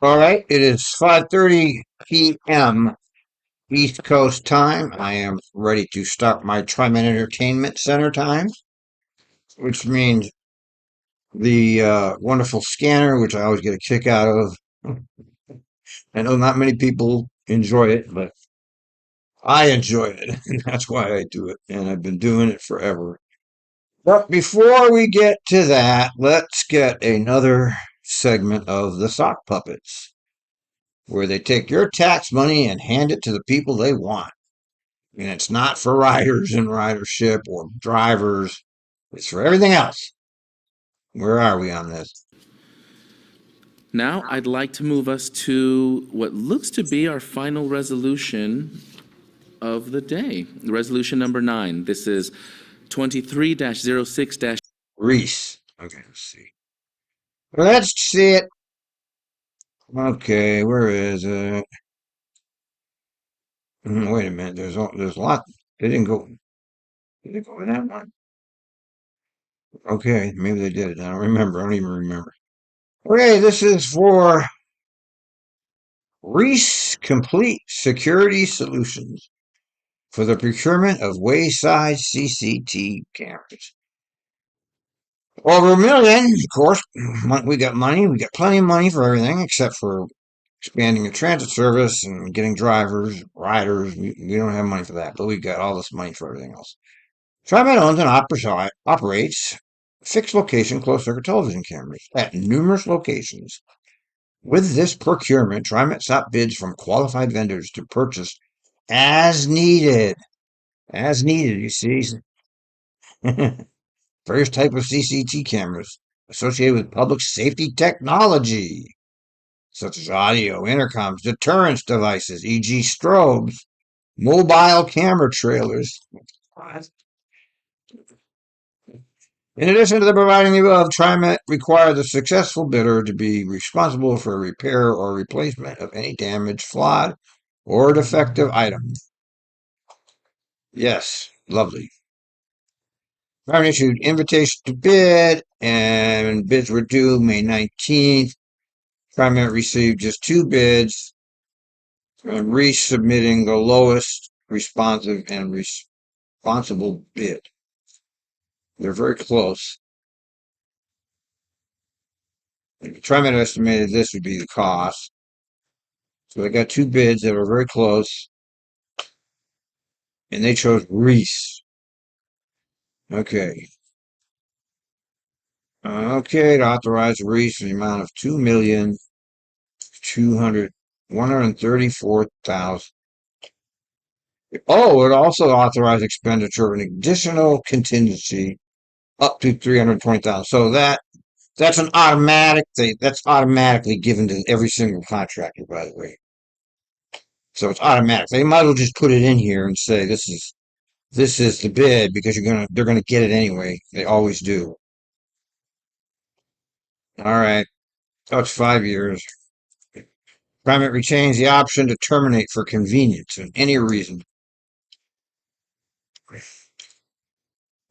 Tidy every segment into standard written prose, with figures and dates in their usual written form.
All right, it is 5:30 p.m. East Coast time. I am ready to start my TRIMET Entertainment Center time, which means the wonderful scanner, which I always get a kick out of. I know not many people enjoy it, but I enjoy it, and that's why I do it, and I've been doing it forever. But before we get to that, let's get another segment of the sock puppets, where they take your tax money and hand it to the people they want. And it's not for riders and ridership or drivers. It's for everything else. Where are we on this? Now, I'd like to move us to what looks to be our final resolution of the day. Resolution number 9. This is 23-06- Reese. Okay, let's see. Let's see it. Okay, where is it? Wait a minute. There's a lot. They didn't go. Did they go with that one? Okay, maybe they did. I don't remember. I don't even remember. Okay, this is for Reese Complete Security Solutions for the procurement of wayside CCTV cameras. Over a million, of course. We got money. We got plenty of money for everything except for expanding the transit service and getting drivers, riders. We don't have money for that, but we got all this money for everything else. TriMet owns and operates fixed location closed circuit television cameras at numerous locations. With this procurement, TriMet sought bids from qualified vendors to purchase as needed. As needed, you see. Various type of CCT cameras associated with public safety technology, such as audio, intercoms, deterrence devices, e.g. strobes, mobile camera trailers. In addition to the providing the above, TriMet required the successful bidder to be responsible for repair or replacement of any damaged, flawed, or defective item. Yes, lovely. TriMet issued invitation to bid, and bids were due May 19th. TriMet received just 2 bids, resubmitting the lowest responsive and responsible bid. They're very close. TriMet estimated this would be the cost. So they got 2 bids that were very close, and they chose Reese. Okay. Okay, to authorize Reese in the amount of 2,134,000. Oh, it also authorized expenditure of an additional contingency up to 320,000. So that's an automatic thing. That's automatically given to every single contractor, by the way. So it's automatic. They might as well just put it in here and say this is the bid because they're gonna get it anyway. They always do. All right. Oh, it's 5 years. TriMet retains the option to terminate for convenience and any reason.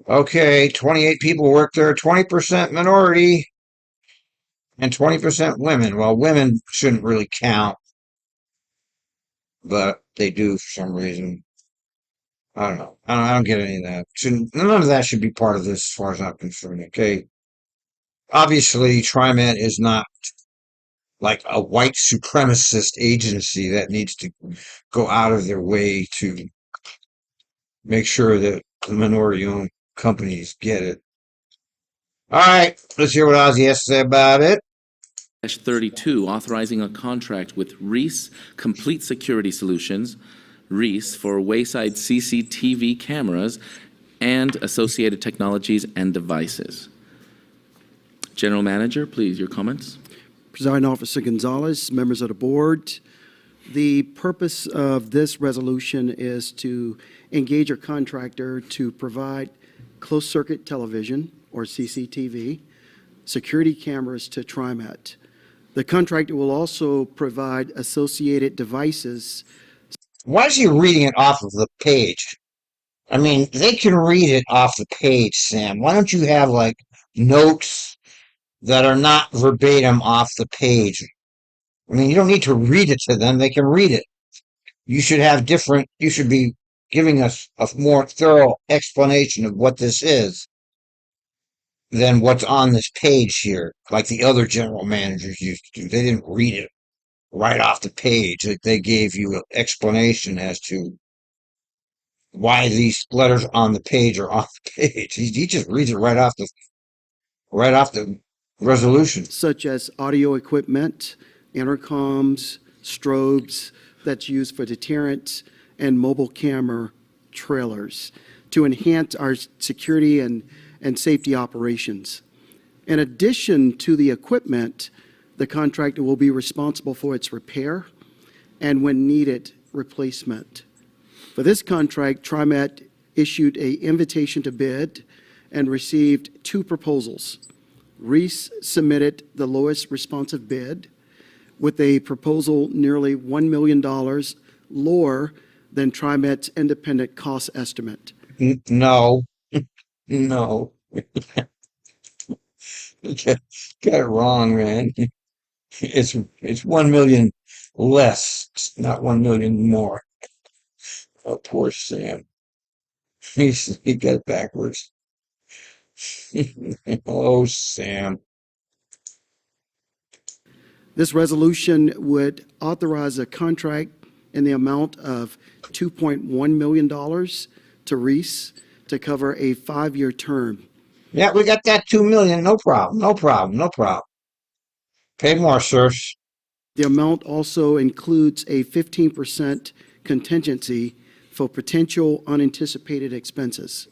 Okay, 28 people work there, 20% minority and 20% women. Well, women shouldn't really count, but they do for some reason. I don't know. I don't get any of that. None of that should be part of this as far as I'm concerned. Okay. Obviously, TriMet is not like a white supremacist agency that needs to go out of their way to make sure that the minority owned companies get it. All right, let's hear what Ozzie has to say about it. 32, authorizing a contract with Reese Complete Security Solutions, Reese, for wayside CCTV cameras and associated technologies and devices. General Manager, please, your comments. Presiding Officer Gonzalez, members of the board, the purpose of this resolution is to engage a contractor to provide closed-circuit television, or CCTV, security cameras to TriMet. The contractor will also provide associated devices. Why is he reading it off of the page? I mean, they can read it off the page, Sam. Why don't you have like notes that are not verbatim off the page? I mean, you don't need to read it to them. They can read it. You should have different, you should be giving us a more thorough explanation of what this is than what's on this page here, like the other general managers used to do. They didn't read it right off the page. They gave you an explanation as to why these letters on the page are on the page. He just reads it right off the resolution. Such as audio equipment, intercoms, strobes that's used for deterrence, and mobile camera trailers to enhance our security and safety operations. In addition to the equipment, the contractor will be responsible for its repair and, when needed, replacement. For this contract, TriMet issued an invitation to bid and received 2 proposals. Reese submitted the lowest responsive bid with a proposal nearly $1 million lower than TriMet's independent cost estimate. No, no. Got it wrong, man. It's 1 million less, not 1 million more. Oh, poor Sam. He got it backwards. Oh, Sam. This resolution would authorize a contract in the amount of $2.1 million to Reese to cover a 5-year term. Yeah, we got that 2 million. No problem. No problem. No problem. Pay more, sirs. The amount also includes a 15% contingency for potential unanticipated expenses.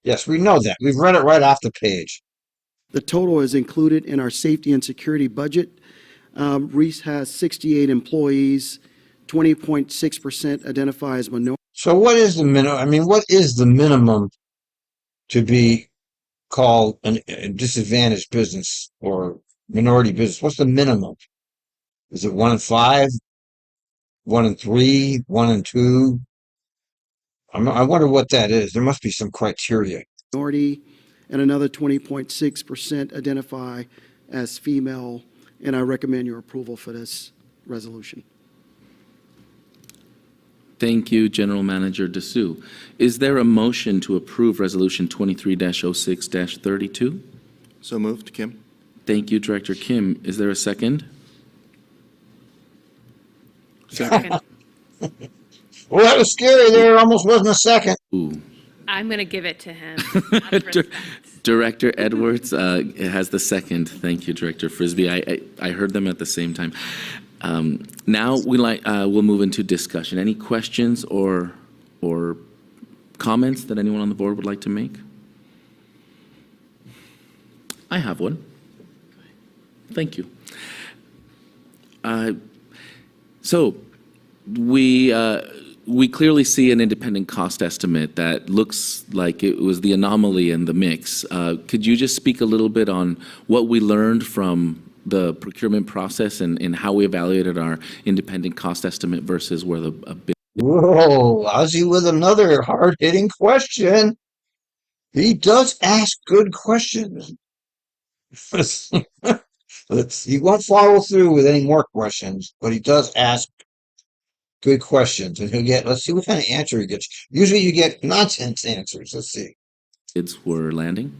Yes, we know that. We've read it right off the page. The total is included in our safety and security budget. Reese has 68 employees, 20.6% identify as minority. So what is the minimum? I mean, what is the minimum to be called a disadvantaged business or minority business? What's the minimum? Is it 1 in 5, 1 in 3, 1 in 2? I wonder what that is. There must be some criteria. And another 20.6% identify as female, and I recommend your approval for this resolution. Thank you, General Manager Dessou. Is there a motion to approve Resolution 23-06-32? So moved, Kim. Thank you, Director Kim. Is there a second? Second. Well, that was scary. There almost wasn't a second. Ooh. I'm going to give it to him. Out of respect. Director Edwards has the second. Thank you, Director Frisbee. I heard them at the same time. Now we'll move into discussion. Any questions or comments that anyone on the board would like to make? I have one. Thank you. So we clearly see an independent cost estimate that looks like it was the anomaly in the mix. Could you just speak a little bit on what we learned from the procurement process and how we evaluated our independent cost estimate versus where the bid? Whoa, Ozzie with another hard-hitting question. He does ask good questions. He won't follow through with any more questions, but he does ask good questions, and let's see what kind of answer he gets. Usually you get nonsense answers. Let's see. Bids were landing?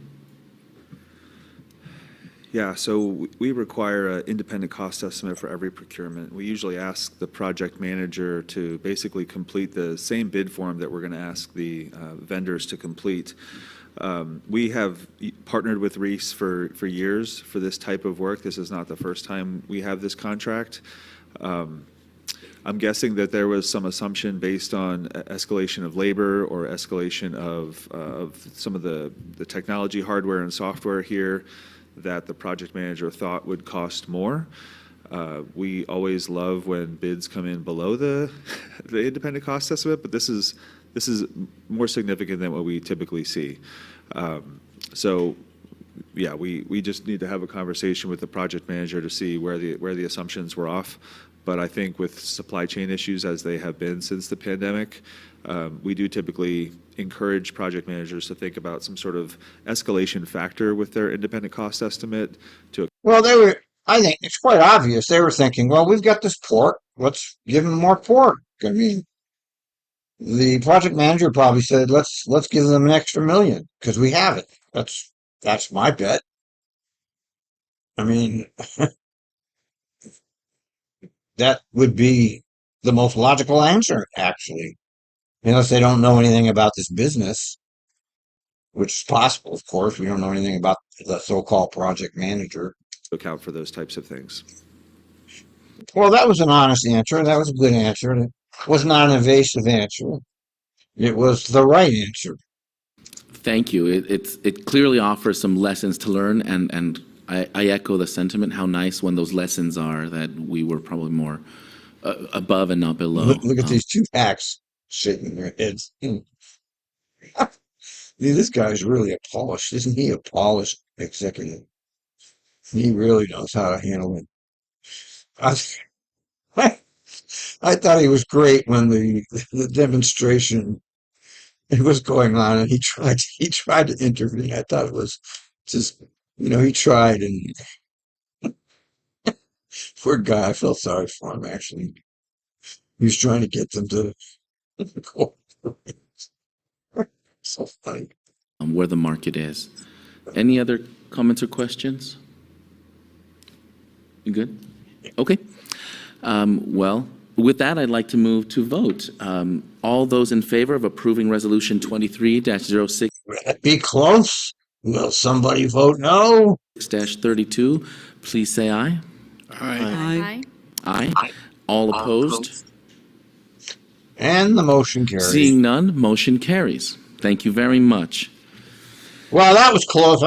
Yeah, so we require an independent cost estimate for every procurement. We usually ask the project manager to basically complete the same bid form that we're going to ask the vendors to complete. We have partnered with Reese for years for this type of work. This is not the first time we have this contract. I'm guessing that there was some assumption based on escalation of labor or escalation of some of the technology, hardware, and software here that the project manager thought would cost more. We always love when bids come in below the independent cost estimate, but this is more significant than what we typically see. So yeah, we just need to have a conversation with the project manager to see where the assumptions were off. But I think with supply chain issues as they have been since the pandemic, we do typically encourage project managers to think about some sort of escalation factor with their independent cost estimate. Well, I think it's quite obvious. They were thinking, well, we've got this port. Let's give them more port. I mean, the project manager probably said, let's give them an extra million because we have it. That's my bet. I mean, that would be the most logical answer, actually, unless they don't know anything about this business, which is possible, of course. We don't know anything about the so-called project manager. Account for those types of things. Well, that was an honest answer. That was a good answer. It was not an evasive answer. It was the right answer. Thank you. It clearly offers some lessons to learn, and I echo the sentiment. How nice when those lessons are that we were probably more above and not below. Look at these two hacks shaking their heads. This guy's really a polished, isn't he? A polished executive. He really knows how to handle it. I, I thought he was great when the demonstration it was going on, and he tried to intervene. I thought it was just he tried, and poor guy, I felt sorry for him actually. He was trying to get them to cooperate. So funny. Where the market is. Any other comments or questions? You good? Okay. Well, with that, I'd like to move to vote. All those in favor of approving Resolution 23-06-32, Be close. Will somebody vote no? please say aye. Aye. Aye. All opposed? And the motion carries. Seeing none, motion carries. Thank you very much. Well, that was close.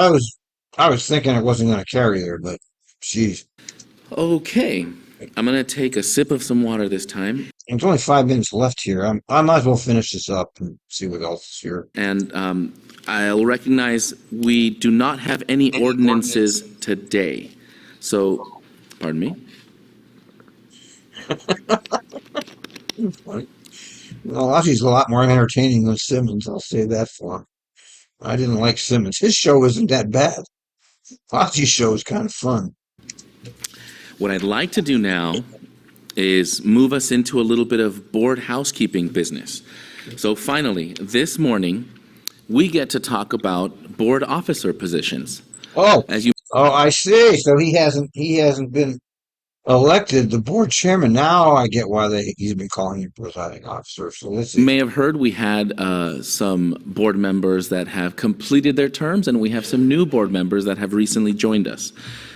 I was thinking it wasn't going to carry there, but geez, Okay. I'm going to take a sip of some water this time. there's only 5 minutes left here. I might as well finish this up and see what else is here. And I'll recognize we do not have any ordinances today. So, pardon me? Funny. Well, Ozzie's a lot more entertaining than Simmons. I'll say that for him. I didn't like Simmons. His show isn't that bad. Ozzie's show is kind of fun. What I'd like to do now is move us into a little bit of board housekeeping business. So finally, this morning, we get to talk about board officer positions. Oh, As you I see. So he hasn't been elected the board chairman. Now I get why he's been calling him presiding officer. So let's see. may have heard, we had some board members that have completed their terms, and we have some new board members that have recently joined us.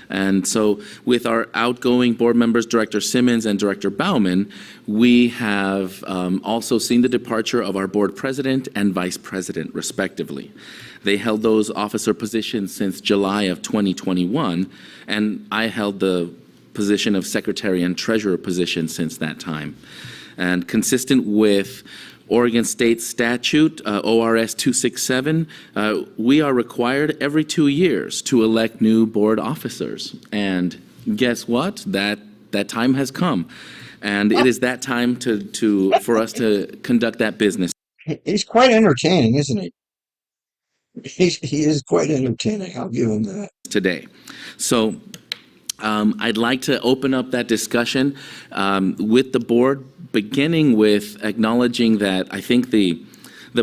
And so with our outgoing board members, Director Simmons and Director Bauman, we have also seen the departure of our board president and vice president, respectively. They held those officer positions since July of 2021, and I held the position of secretary and treasurer position since that time. And consistent with Oregon State Statute, ORS 267, we are required every 2 years to elect new board officers. And guess what? That time has come. And it is that time for us to conduct that business He's quite entertaining, isn't he? He is quite entertaining. I'll give him that. today. So I'd like to open up that discussion with the board, beginning with acknowledging that I think the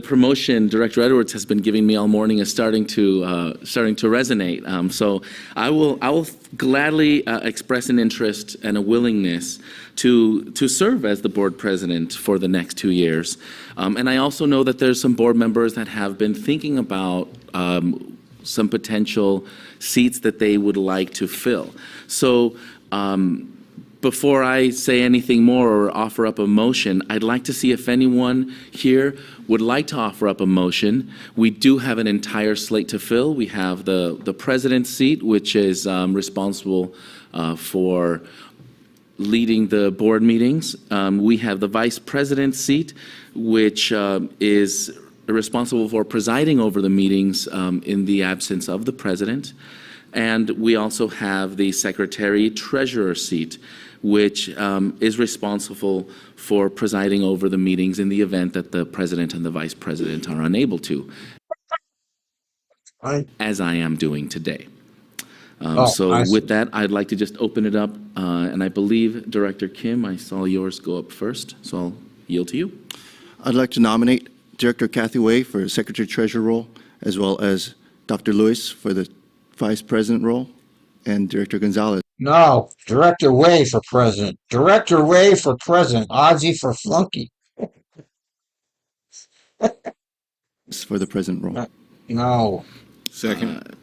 promotion Director Edwards has been giving me all morning is starting to resonate. So I will gladly express an interest and a willingness to serve as the board president for the next 2 years. And I also know that there's some board members that have been thinking about some potential seats that they would like to fill. So before I say anything more or offer up a motion, I'd like to see if anyone here would like to offer up a motion. We do have an entire slate to fill. We have the president's seat, which is responsible for leading the board meetings. We have the vice president's seat, which is responsible for presiding over the meetings in the absence of the president. And we also have the secretary-treasurer seat, which is responsible for presiding over the meetings in the event that the president and the vice president are unable to, as I am doing today. Oh, So I see. with that, I'd like to just open it up, and I believe Director Kim, I saw yours go up first, so I'll yield to you. I'd like to nominate Director Kathy Way for Secretary Treasurer role, as well as Dr. Lewis for the Vice President role, and Director Gonzalez No, Director Way for president. Director Way for president. Ozzie for flunky. for the President role. No. Second.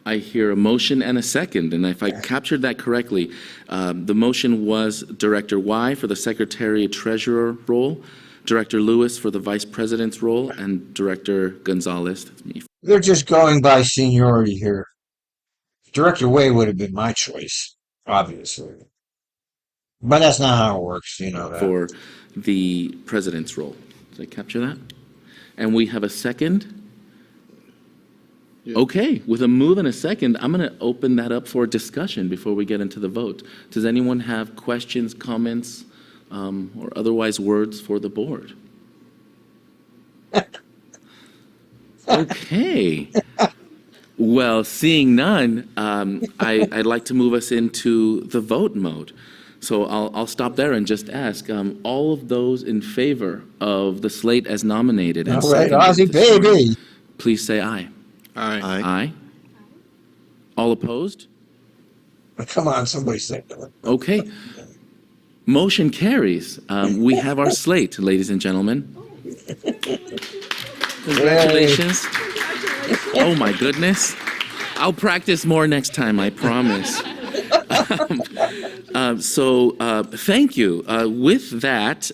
I hear a motion and a second, and if I captured that correctly, the motion was Director Y for the Secretary Treasurer role, Director Lewis for the Vice President's role, and Director Gonzalez, that's me. They're just going by seniority here. Director Way would have been my choice, obviously. But that's not how it works, you know that. For the President's role. Did I capture that? And we have a second? Okay, with a move and a second, I'm going to open that up for discussion before we get into the vote. Does anyone have questions, comments, or otherwise words for the board? Okay. Well, seeing none, I'd like to move us into the vote mode. So I'll stop there and just ask, all of those in favor of the slate as nominated and All right, seconded Ozzie, this morning, baby. please say aye. Aye. Aye. Aye. All opposed? Come on, somebody say that. Okay. Motion carries. We have our slate, ladies and gentlemen. Congratulations. Oh, my goodness. I'll practice more next time, I promise. Thank you. With that,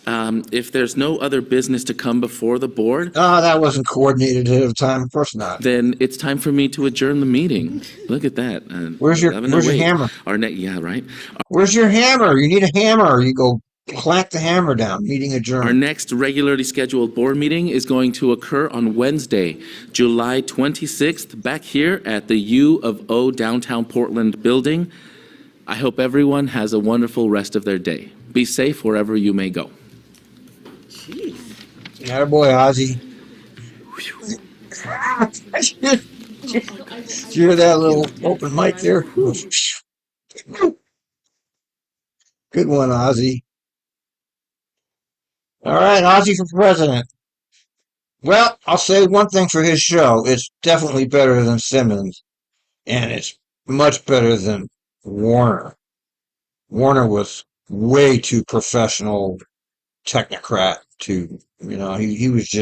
if there's no other business to come before the board, Oh, that wasn't coordinated ahead of time. Of course not. then it's time for me to adjourn the meeting. Look at that. Where's your 11:08. hammer? Yeah, right. Where's your hammer? You need a hammer. You go clack the hammer down. Meeting Our adjourned. next regularly scheduled board meeting is going to occur on Wednesday, July 26th, back here at the U of O downtown Portland building. I hope everyone has a wonderful rest of their day. Be safe wherever you may go. Attaboy, Ozzie. Did you hear that little open mic there? Good one, Ozzie. All right, Ozzie for president. Well, I'll say one thing for his show. It's definitely better than Simmons, and it's much better than Warner. Warner was way too professional technocrat to, he was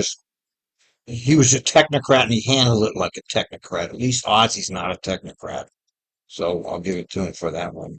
a technocrat and he handled it like a technocrat. At least Ozzie's not a technocrat. So I'll give it to him for that one.